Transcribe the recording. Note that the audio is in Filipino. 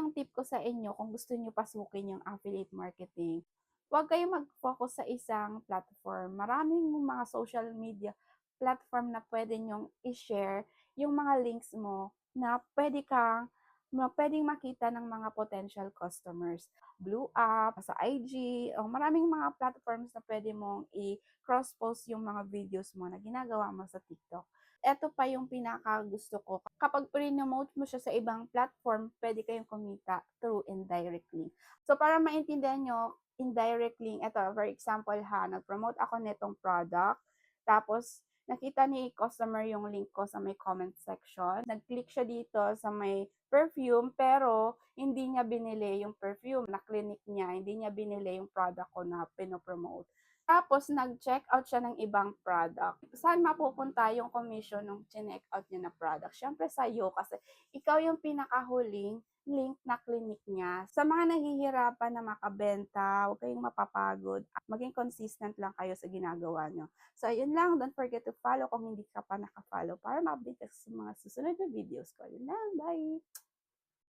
ang tip ko sa inyo kung gusto niyo pasukin yung affiliate marketing, huwag kayong mag-focus sa isang platform. Maraming mga social media platform na puwede niyong i-share yung mga links mo na puwedeng makita ng mga potential customers. Blue App, sa IG, o maraming mga platforms na puwede mong i-cross-post yung mga videos mo na ginagawa mo sa TikTok. Eto pa yung pinakagusto ko, kapag prinomote mo siya sa ibang platform, puwede kayong kumita through indirect link. So, para maintindihan niyo, indirect link, eto for example ha, nag-promote ako nitong product, tapos nakita ni customer yung link ko sa may comment section, nag-click siya dito sa may perfume, pero hindi niya binili yung perfume na clinic niya, hindi niya binili yung product ko na pino-promote. Tapos nag-checkout siya ng ibang product. Saan mapupunta yung commission nung chineck-out niya na product? Siyempre sa'yo kasi ikaw yung pinakahuling link na clinic niya. Sa mga nahihirapan na makabenta, huwag kayong mapapagod. Maging consistent lang kayo sa ginagawa niyo. So, yun lang. Don't forget to follow kung hindi ka pa naka-follow para ma-update ka sa mga susunod na videos ko. Yun lang. Bye!